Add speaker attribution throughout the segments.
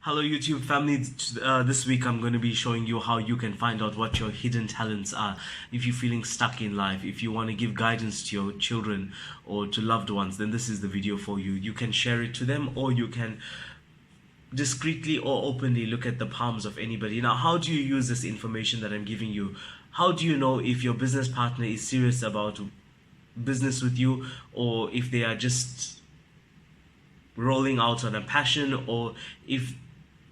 Speaker 1: Hello YouTube family. This week I'm going to be showing you how you can find out what your hidden talents are. If you're feeling stuck in life, if you want to give guidance to your children or to loved ones, then this is the video for you. You can share it to them, or you can discreetly or openly look at the palms of anybody. Now, how do you use this information that I'm giving you? How do you know if your business partner is serious about business with you, or if they are just rolling out on a passion, or if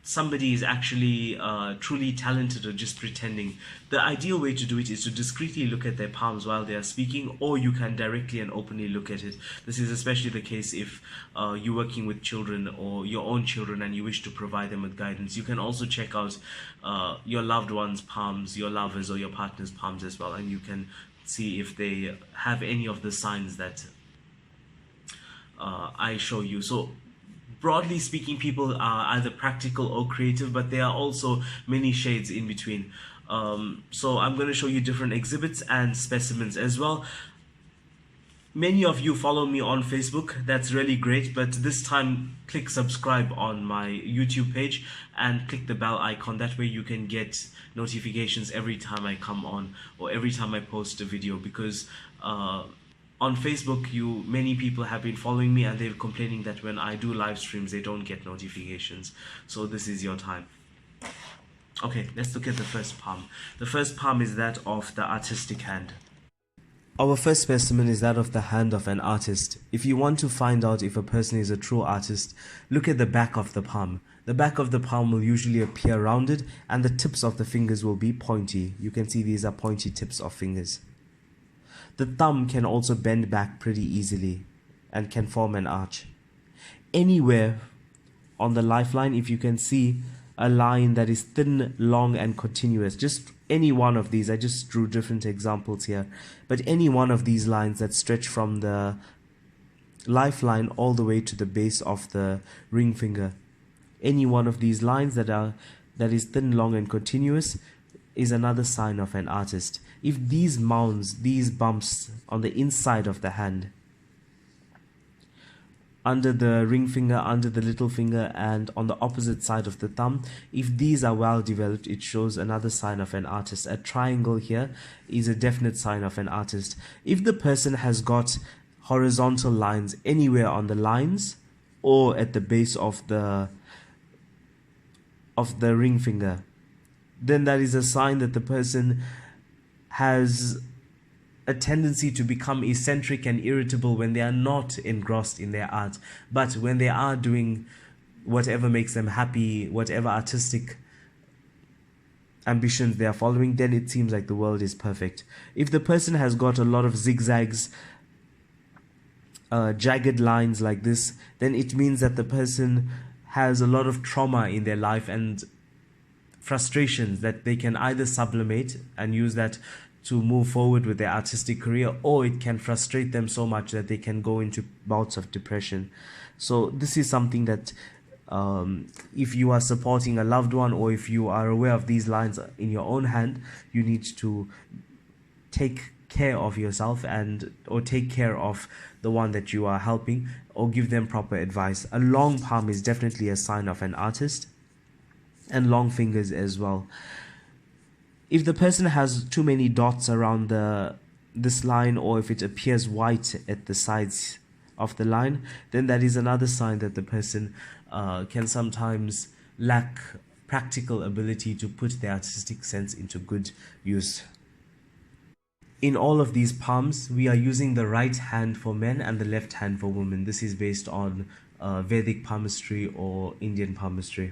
Speaker 1: somebody is actually truly talented or just pretending? The ideal way to do it is to discreetly look at their palms while they are speaking, or you can directly and openly look at it. This is especially the case if you're working with children or your own children and you wish to provide them with guidance. You can also check out your loved one's palms, your lovers or your partner's palms as well, and you can see if they have any of the signs that I show you. So broadly speaking, people are either practical or creative, but there are also many shades in between. So I'm going to show you different exhibits and specimens as well. Many of you follow me on Facebook. That's really great, but this time click subscribe on my YouTube page and click the bell icon. That way you can get notifications every time I come on or every time I post a video, because on Facebook, many people have been following me and they're complaining that when I do live streams, they don't get notifications. So this is your time. Okay, let's look at the first palm. The first palm is that of the artistic hand. Our first specimen is that of the hand of an artist. If you want to find out if a person is a true artist, look at the back of the palm. The back of the palm will usually appear rounded and the tips of the fingers will be pointy. You can see these are pointy tips of fingers. The thumb can also bend back pretty easily and can form an arch. Anywhere on the lifeline, if you can see a line that is thin, long and continuous, just any one of these, I just drew different examples here, but any one of these lines that stretch from the lifeline all the way to the base of the ring finger, any one of these lines that is thin, long and continuous is another sign of an artist. If these mounds, these bumps on the inside of the hand, under the ring finger, under the little finger and on the opposite side of the thumb, if these are well developed, it shows another sign of an artist. A triangle here is a definite sign of an artist. If the person has got horizontal lines anywhere on the lines or at the base of the ring finger, then that is a sign that the person has a tendency to become eccentric and irritable when they are not engrossed in their art. But when they are doing whatever makes them happy, whatever artistic ambitions they are following, then it seems like the world is perfect. If the person has got a lot of zigzags, jagged lines like this, then it means that the person has a lot of trauma in their life and frustrations that they can either sublimate and use that to move forward with their artistic career, or it can frustrate them so much that they can go into bouts of depression. So this is something that if you are supporting a loved one, or if you are aware of these lines in your own hand, you need to take care of yourself or take care of the one that you are helping, or give them proper advice. A long palm is definitely a sign of an artist, and long fingers as well. If the person has too many dots around this line, or if it appears white at the sides of the line, then that is another sign that the person can sometimes lack practical ability to put their artistic sense into good use. In all of these palms, we are using the right hand for men and the left hand for women. This is based on Vedic palmistry or Indian palmistry.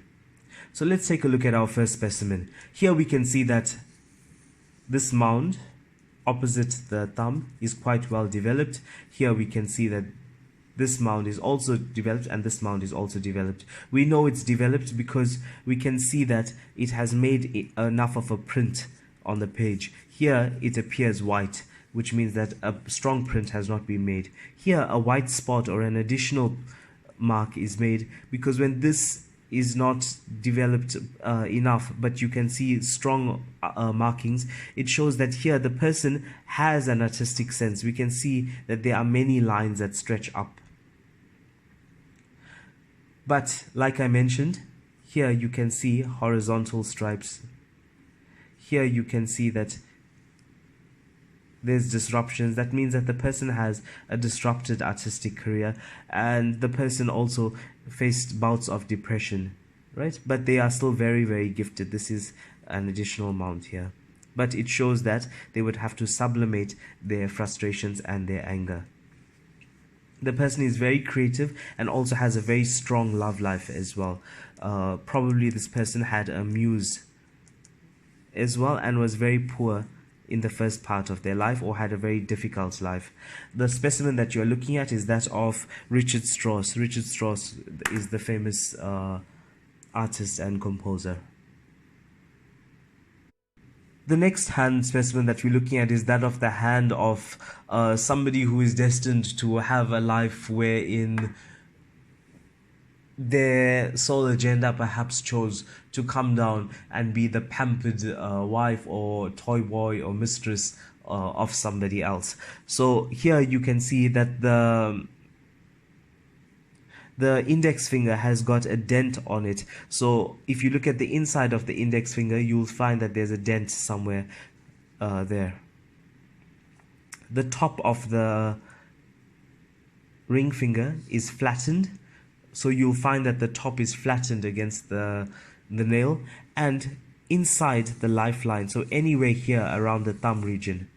Speaker 1: So let's take a look at our first specimen. Here we can see that this mound opposite the thumb is quite well developed. Here we can see that this mound is also developed and this mound is also developed. We know it's developed because we can see that it has made enough of a print on the page. Here it appears white, which means that a strong print has not been made. Here a white spot or an additional mark is made because when this is not developed enough, but you can see strong markings, it shows that here the person has an artistic sense. We can see that there are many lines that stretch up. But like I mentioned, Here you can see horizontal stripes. Here you can see that there's disruptions. That means that the person has a disrupted artistic career, and the person also faced bouts of depression, right? But they are still very, very gifted. This is an additional mount here, but it shows that they would have to sublimate their frustrations and their anger. The person is very creative and also has a very strong love life as well. Probably this person had a muse as well and was very poor in the first part of their life, or had a very difficult life. The specimen that you're looking at is that of Richard Strauss. Richard Strauss is the famous artist and composer. The next hand specimen that we're looking at is that of the hand of somebody who is destined to have a life wherein their sole agenda perhaps chose to come down and be the pampered wife or toy boy or mistress of somebody else. So here you can see that the index finger has got a dent on it. So if you look at the inside of the index finger, you'll find that there's a dent somewhere there. The top of the ring finger is flattened, so you'll find that the top is flattened against the nail, and inside the lifeline, so anywhere here around the thumb region.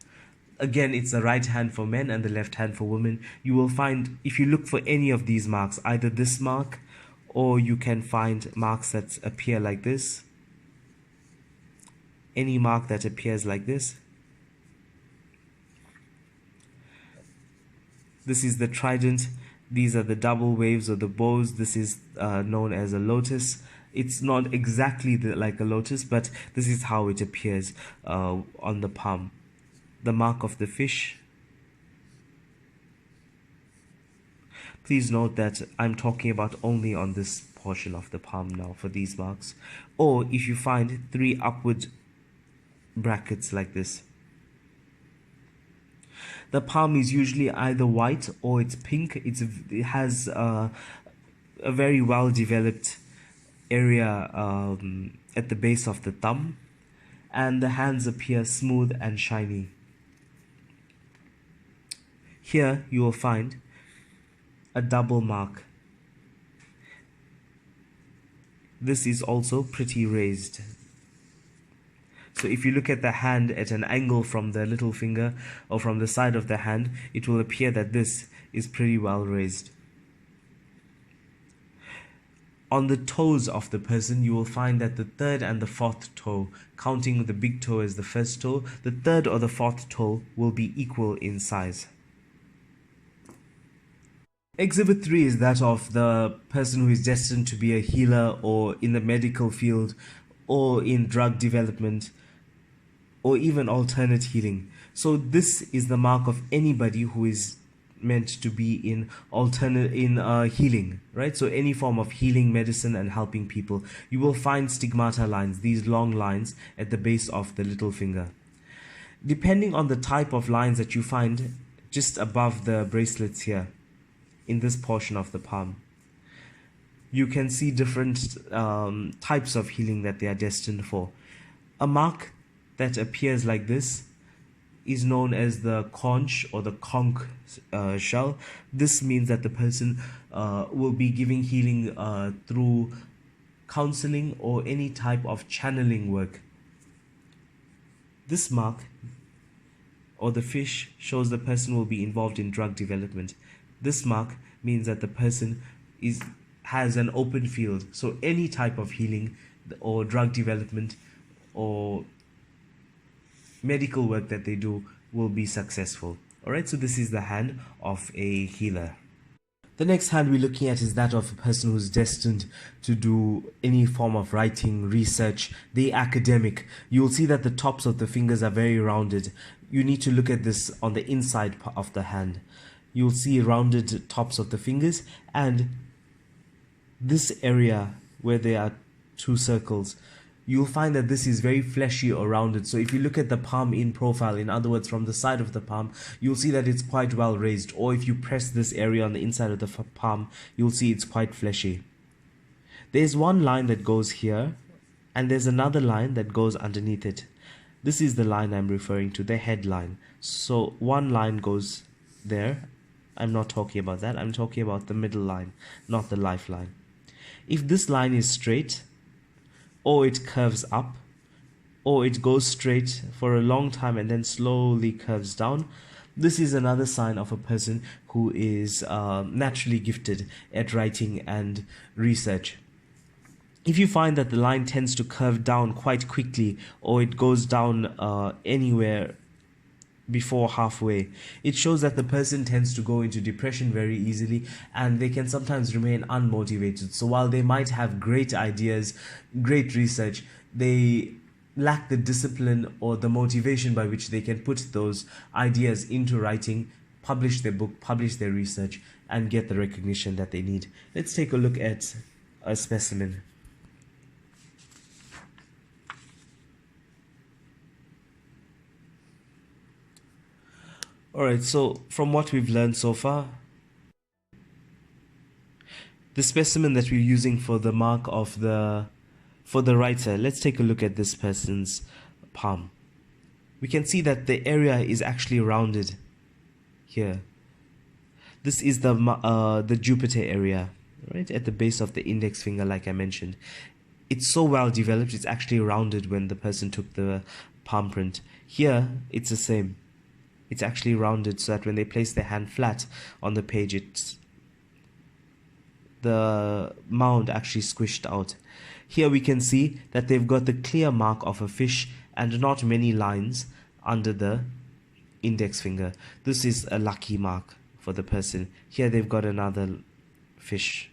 Speaker 1: Again, it's the right hand for men and the left hand for women. You will find, if you look for any of these marks, either this mark, or you can find marks that appear like this. Any mark that appears like this. This is the trident. These are the double waves or the bows. This is known as a lotus. It's not exactly like a lotus, but this is how it appears on the palm. The mark of the fish. Please note that I'm talking about only on this portion of the palm now for these marks. Or if you find 3 upward brackets like this. The palm is usually either white or it's pink. It has a very well developed area at the base of the thumb, and the hands appear smooth and shiny. Here you will find a double mark. This is also pretty raised. So if you look at the hand at an angle from the little finger or from the side of the hand, it will appear that this is pretty well raised. On the toes of the person, you will find that the 3rd and the 4th toe, counting the big toe as the first toe, the 3rd or the 4th toe will be equal in size. Exhibit 3 is that of the person who is destined to be a healer, or in the medical field, or in drug development, or even alternate healing. So this is the mark of anybody who is meant to be in healing, right? So any form of healing, medicine, and helping people. You will find stigmata lines, these long lines at the base of the little finger. Depending on the type of lines that you find just above the bracelets here, in this portion of the palm, you can see different types of healing that they are destined for. A mark that appears like this is known as the conch or the conch shell. This means that the person will be giving healing through counseling or any type of channeling work. This mark or the fish shows the person will be involved in drug development. This mark means that the person has an open field, so any type of healing or drug development or medical work that they do will be successful. Alright, so this is the hand of a healer. The next hand we're looking at is that of a person who's destined to do any form of writing, research, the academic. You'll see that the tops of the fingers are very rounded. You need to look at this on the inside of the hand. You'll see rounded tops of the fingers, and this area where there are 2 circles, you'll find that this is very fleshy or rounded. So if you look at the palm in profile, in other words from the side of the palm, you'll see that it's quite well raised. Or if you press this area on the inside of the palm, you'll see it's quite fleshy. There's one line that goes here, and there's another line that goes underneath it. This is the line I'm referring to, the headline. So one line goes there. I'm not talking about that. I'm talking about the middle line, not the lifeline. If this line is straight, or it curves up, or it goes straight for a long time and then slowly curves down, this is another sign of a person who is naturally gifted at writing and research. If you find that the line tends to curve down quite quickly, or it goes down anywhere before halfway, it shows that the person tends to go into depression very easily, and they can sometimes remain unmotivated. So while they might have great ideas, great research, they lack the discipline or the motivation by which they can put those ideas into writing, publish their book, publish their research, and get the recognition that they need. Let's take a look at a specimen. Alright, so from what we've learned so far, the specimen that we're using for the mark of for the writer, let's take a look at this person's palm. We can see that the area is actually rounded here. This is the Jupiter area, right at the base of the index finger, like I mentioned. It's so well developed, it's actually rounded when the person took the palm print. Here, it's the same. It's actually rounded so that when they place their hand flat on the page, the mound actually squished out. Here we can see that they've got the clear mark of a fish and not many lines under the index finger. This is a lucky mark for the person. Here they've got another fish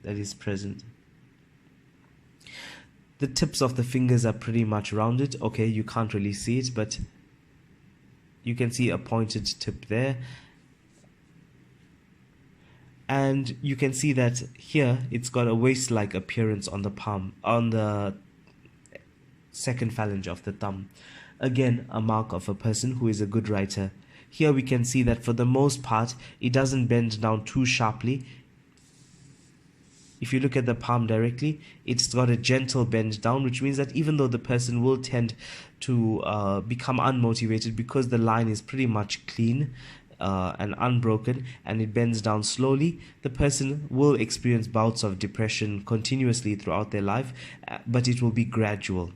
Speaker 1: that is present. The tips of the fingers are pretty much rounded. Okay, you can't really see it, but you can see a pointed tip there. And you can see that here it's got a waist-like appearance on the palm, on the second phalange of the thumb. Again, a mark of a person who is a good writer. Here we can see that for the most part, it doesn't bend down too sharply. If you look at the palm directly, it's got a gentle bend down, which means that even though the person will tend to become unmotivated because the line is pretty much clean and unbroken and it bends down slowly, the person will experience bouts of depression continuously throughout their life, but it will be gradual.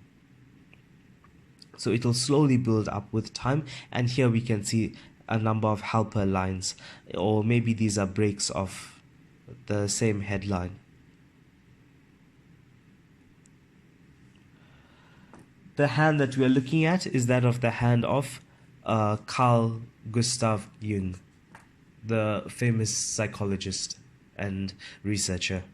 Speaker 1: So it will slowly build up with time, and here we can see a number of helper lines, or maybe these are breaks of the same headline. The hand that we are looking at is that of the hand of Carl Gustav Jung, the famous psychologist and researcher.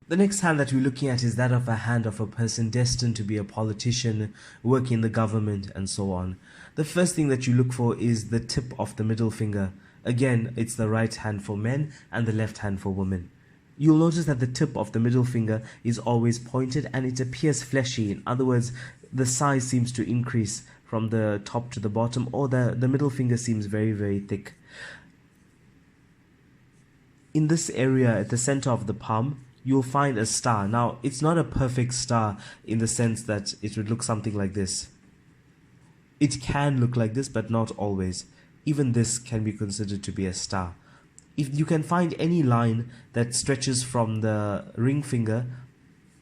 Speaker 1: The next hand that we're looking at is that of a hand of a person destined to be a politician, work in the government, and so on. The first thing that you look for is the tip of the middle finger. Again, it's the right hand for men and the left hand for women. You'll notice that the tip of the middle finger is always pointed and it appears fleshy. In other words, the size seems to increase from the top to the bottom, or the middle finger seems very, very thick. In this area at the center of the palm, you'll find a star. Now, it's not a perfect star in the sense that it would look something like this. It can look like this, but not always. Even this can be considered to be a star. If you can find any line that stretches from the ring finger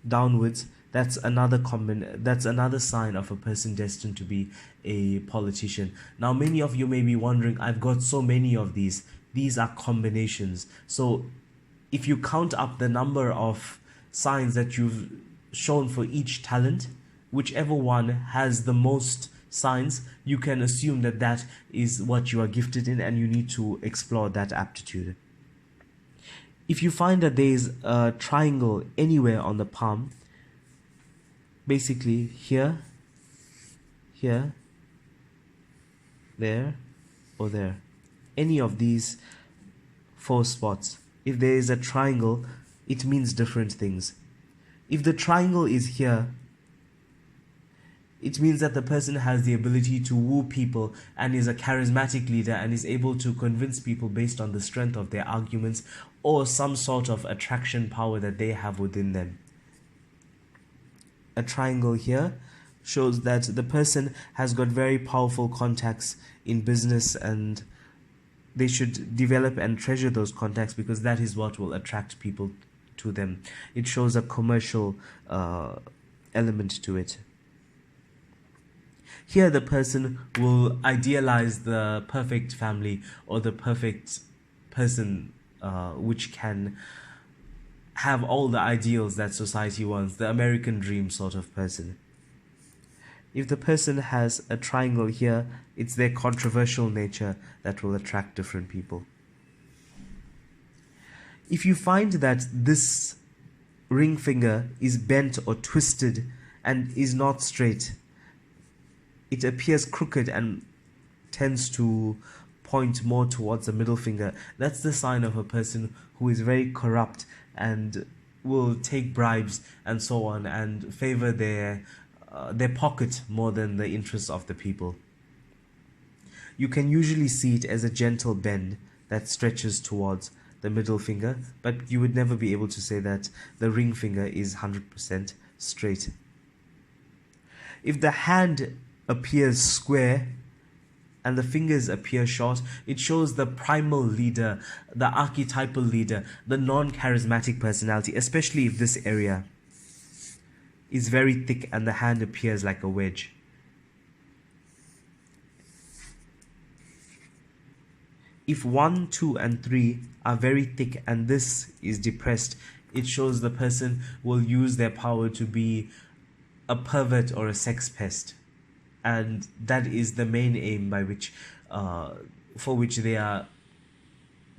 Speaker 1: downwards, that's another sign of a person destined to be a politician. Now, many of you may be wondering, I've got so many of these. These are combinations. So if you count up the number of signs that you've shown for each talent, whichever one has the most signs, you can assume that that is what you are gifted in, and you need to explore that aptitude. If you find that there is a triangle anywhere on the palm, basically here, here, there, or there, any of these 4 spots, if there is a triangle, it means different things. If the triangle is here, it means that the person has the ability to woo people and is a charismatic leader and is able to convince people based on the strength of their arguments or some sort of attraction power that they have within them. a triangle here shows that the person has got very powerful contacts in business, and they should develop and treasure those contacts because that is what will attract people to them. It shows a commercial element to it. Here the person will idealize the perfect family or the perfect person which can have all the ideals that society wants, the American dream sort of person. If the person has a triangle here, it's their controversial nature that will attract different people. If you find that this ring finger is bent or twisted and is not straight, it appears crooked and tends to point more towards the middle finger, that's the sign of a person who is very corrupt and will take bribes and so on and favor their pocket more than the interests of the people. You can usually see it as a gentle bend that stretches towards the middle finger, but you would never be able to say that the ring finger is 100% straight. If the hand appears square and the fingers appear short, it shows the primal leader, the archetypal leader, the non-charismatic personality, especially if this area is very thick and the hand appears like a wedge. If 1, 2, and 3 are very thick and this is depressed, it shows the person will use their power to be a pervert or a sex pest. And that is the main aim by which, for which they are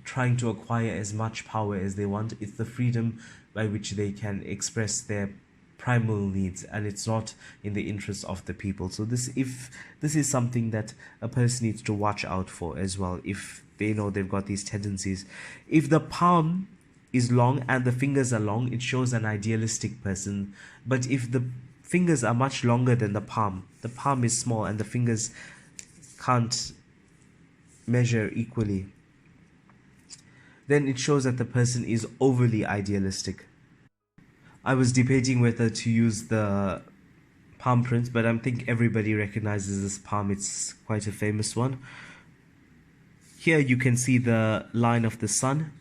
Speaker 1: trying to acquire as much power as they want. It's the freedom by which they can express their primal needs, and it's not in the interest of the people. So this is something that a person needs to watch out for as well, if they know they've got these tendencies. If the palm is long and the fingers are long, it shows an idealistic person. But if the fingers are much longer than the palm is small and the fingers can't measure equally, then it shows that the person is overly idealistic. I was debating whether to use the palm print, but I think everybody recognizes this palm. It's quite a famous one. Here you can see the line of the sun.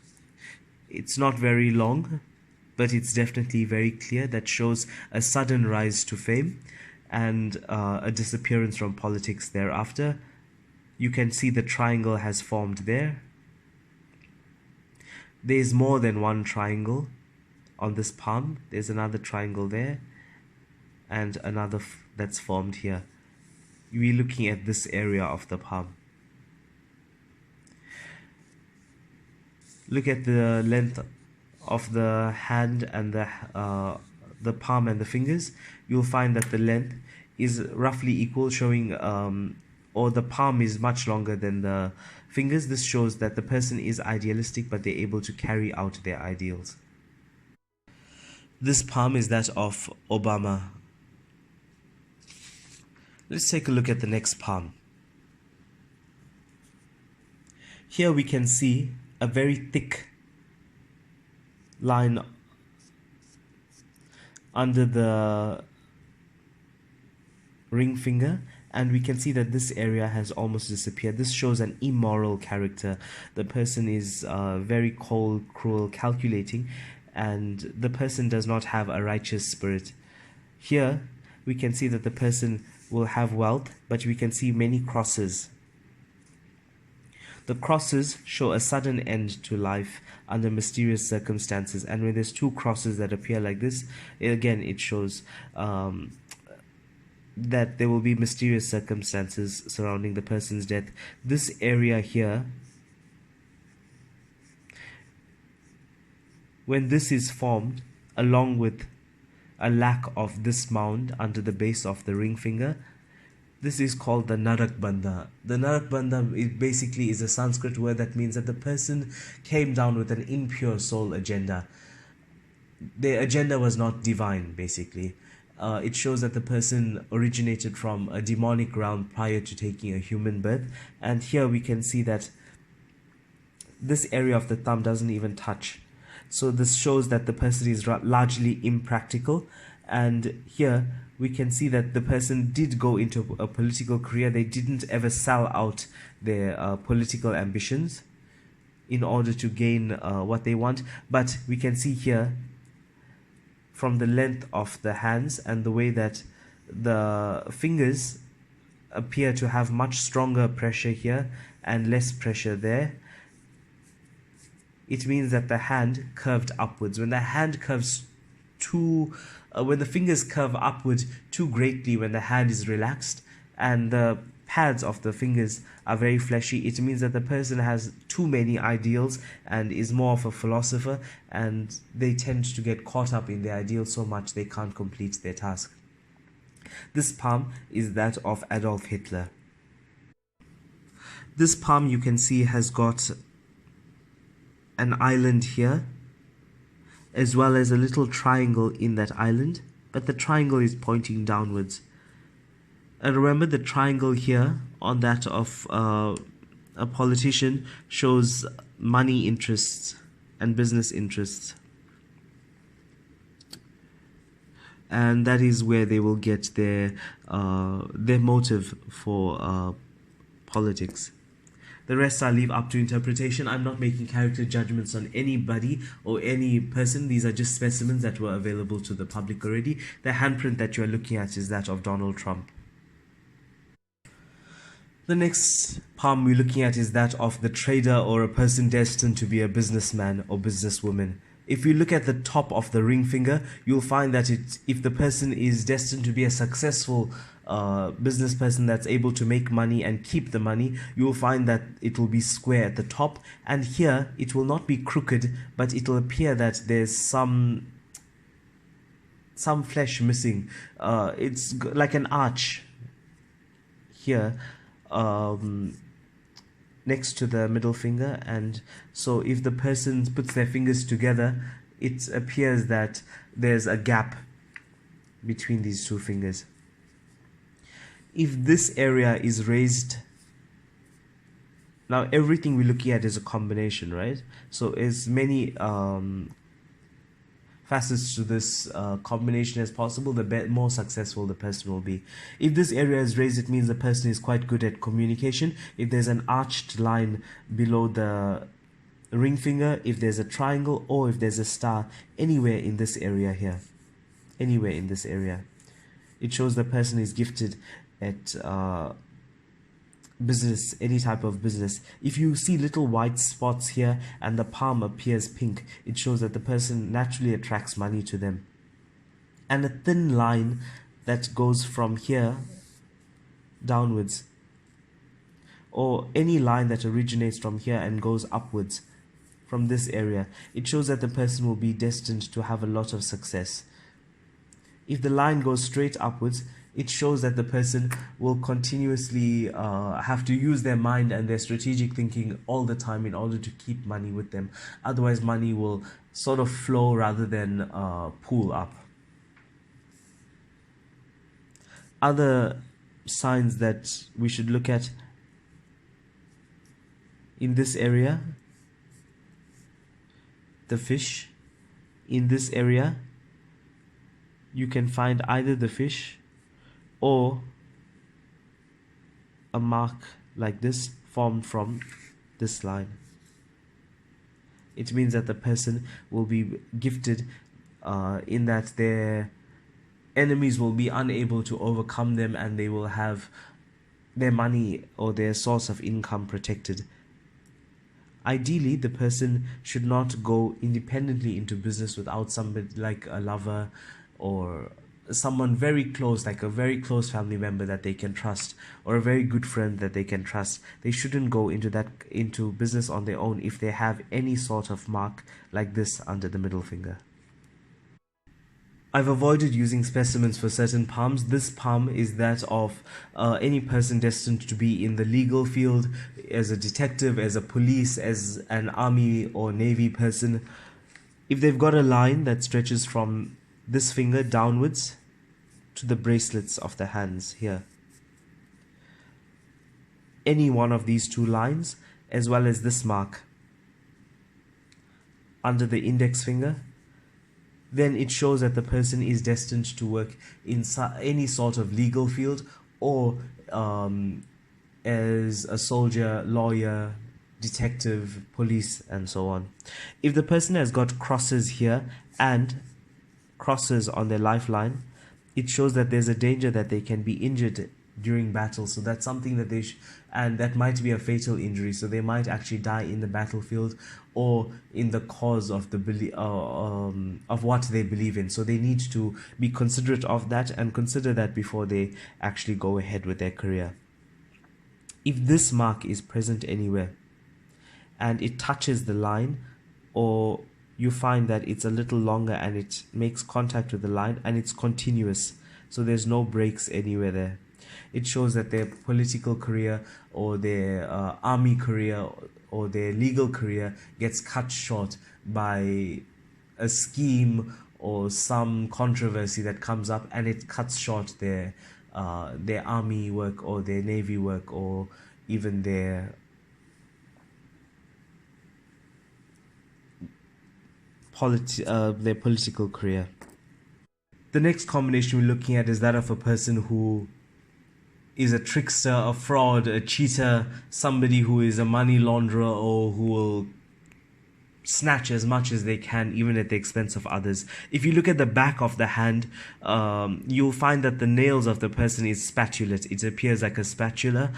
Speaker 1: It's not very long, but it's definitely very clear. That shows a sudden rise to fame and a disappearance from politics thereafter. You can see the triangle has formed there. There's more than one triangle on this palm. There's another triangle there and another that's formed here. We're looking at this area of the palm. Look at the length of the hand and the palm and the fingers. You'll find that the length is roughly equal, showing or the palm is much longer than the fingers. This shows that the person is idealistic, but they're able to carry out their ideals. This palm is that of Obama. Let's take a look at the next palm. Here we can see a very thick line under the ring finger, and we can see that this area has almost disappeared. This shows an immoral character. The person is very cold, cruel, calculating, and the person does not have a righteous spirit. Here we can see that the person will have wealth, but we can see many crosses. The crosses show a sudden end to life under mysterious circumstances, and when there's two crosses that appear like this, again it shows that there will be mysterious circumstances surrounding the person's death. This area here, when this is formed along with a lack of this mound under the base of the ring finger, this is called the Narakbandha. The Narakbandha basically is a Sanskrit word that means that the person came down with an impure soul agenda. Their agenda was not divine, basically. It shows that the person originated from a demonic realm prior to taking a human birth. And here we can see that this area of the thumb doesn't even touch. So this shows that the person is largely impractical. And here we can see that the person did go into a political career. They didn't ever sell out their political ambitions in order to gain what they want. But we can see here from the length of the hands and the way that the fingers appear to have much stronger pressure here and less pressure there, it means that the hand curved upwards. When the hand curves when the fingers curve upwards too greatly, when the hand is relaxed and the pads of the fingers are very fleshy, it means that the person has too many ideals and is more of a philosopher, and they tend to get caught up in their ideals so much they can't complete their task. This palm is that of Adolf Hitler. This palm, you can see, has got an island here, as well as a little triangle in that island, but the triangle is pointing downwards. And remember, the triangle here on that of a politician shows money interests and business interests. And that is where they will get their motive for politics. The rest I leave up to interpretation. I'm not making character judgments on anybody or any person. These are just specimens that were available to the public already. The handprint that you're looking at is that of Donald Trump. The next palm we're looking at is that of the trader, or a person destined to be a businessman or businesswoman. If you look at the top of the ring finger, you'll find that if the person is destined to be a successful business person that's able to make money and keep the money, you will find that it will be square at the top, and here it will not be crooked, but it will appear that there's some flesh missing. It's like an arch here next to the middle finger, and so if the person puts their fingers together, it appears that there's a gap between these two fingers. If this area is raised, now everything we're looking at is a combination, right? So as many facets to this combination as possible, the more successful the person will be. If this area is raised, it means the person is quite good at communication. If there's an arched line below the ring finger, if there's a triangle, or if there's a star anywhere in this area here, anywhere in this area, it shows the person is gifted at business, any type of business. If you see little white spots here and the palm appears pink, it shows that the person naturally attracts money to them. And a thin line that goes from here downwards, or any line that originates from here and goes upwards from this area, it shows that the person will be destined to have a lot of success. If the line goes straight upwards, it shows that the person will continuously have to use their mind and their strategic thinking all the time in order to keep money with them. Otherwise, money will sort of flow rather than pool up. Other signs that we should look at in this area: the fish. In this area, you can find either the fish or a mark like this formed from this line. It means that the person will be gifted in that their enemies will be unable to overcome them, and they will have their money or their source of income protected. Ideally, the person should not go independently into business without somebody like a lover or someone very close, like a very close family member that they can trust, or a very good friend that they can trust. They shouldn't go into business on their own if they have any sort of mark like this under the middle finger. I've avoided using specimens for certain palms. This palm is that of any person destined to be in the legal field, as a detective, as a police, as an army or navy person. If they've got a line that stretches from this finger downwards to the bracelets of the hands here, any one of these two lines, as well as this mark, under the index finger, then it shows that the person is destined to work in any sort of legal field, or as a soldier, lawyer, detective, police, and so on. If the person has got crosses here and crosses on their lifeline, it shows that there's a danger that they can be injured during battle. So that's something that and that might be a fatal injury. So they might actually die in the battlefield or in the cause of the of what they believe in. So they need to be considerate of that and consider that before they actually go ahead with their career. If this mark is present anywhere and it touches the line, or you find that it's a little longer and it makes contact with the line and it's continuous, so there's no breaks anywhere there, it shows that their political career or their army career or their legal career gets cut short by a scheme or some controversy that comes up, and it cuts short their army work or their navy work or even their political career. The next combination we're looking at is that of a person who is a trickster, a fraud, a cheater, somebody who is a money launderer, or who will snatch as much as they can, even at the expense of others. If you look at the back of the hand, you'll find that the nails of the person is spatulate. It appears like a spatula.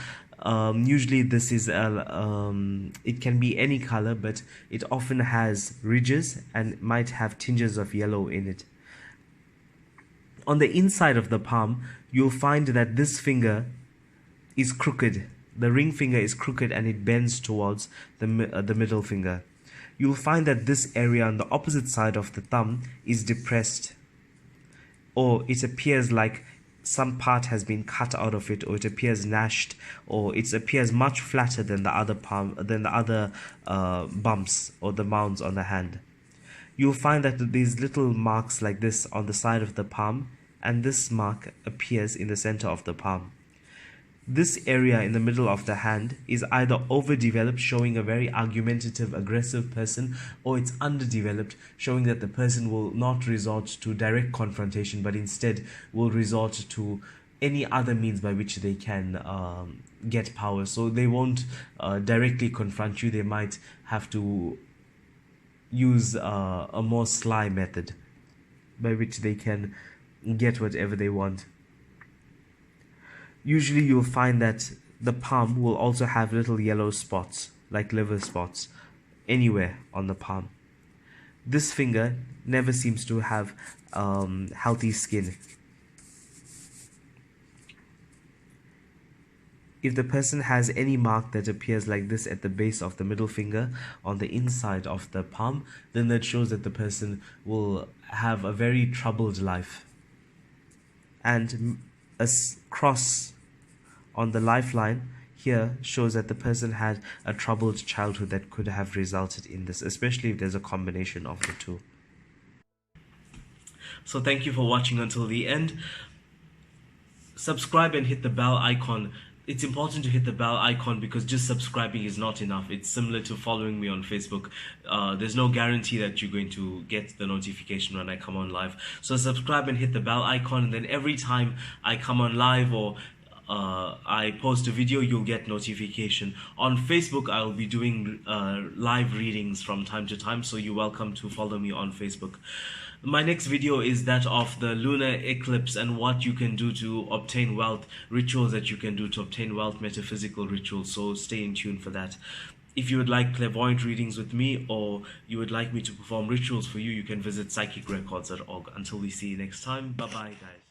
Speaker 1: Usually this is it can be any color, but it often has ridges and might have tinges of yellow in it. On the inside of the palm, you'll find that this finger is crooked. The ring finger is crooked and it bends towards the middle finger. You'll find that this area on the opposite side of the thumb is depressed, or it appears like some part has been cut out of it, or it appears gnashed, or it appears much flatter than the other bumps or the mounds on the hand. You'll find that these little marks like this on the side of the palm, and this mark appears in the center of the palm. This area in the middle of the hand is either overdeveloped, showing a very argumentative, aggressive person, or it's underdeveloped, showing that the person will not resort to direct confrontation, but instead will resort to any other means by which they can get power. So they won't directly confront you. They might have to use a more sly method by which they can get whatever they want. Usually you'll find that the palm will also have little yellow spots, like liver spots, anywhere on the palm. This finger never seems to have healthy skin. If the person has any mark that appears like this at the base of the middle finger on the inside of the palm, then that shows that the person will have a very troubled life. And a cross on the lifeline here shows that the person had a troubled childhood that could have resulted in this, especially if there's a combination of the two. So thank you for watching until the end. Subscribe and hit the bell icon. It's important to hit the bell icon because just subscribing is not enough. It's similar to following me on Facebook. There's no guarantee that you're going to get the notification when I come on live. So subscribe and hit the bell icon, and then every time I come on live or I post a video, you'll get notification. On Facebook, I'll be doing live readings from time to time, so you're welcome to follow me on Facebook. My next video is that of the lunar eclipse and what you can do to obtain wealth, rituals that you can do to obtain wealth, metaphysical rituals, so stay in tune for that. If you would like clairvoyant readings with me, or you would like me to perform rituals for you, you can visit psychicrecords.org. Until we see you next time, bye bye guys.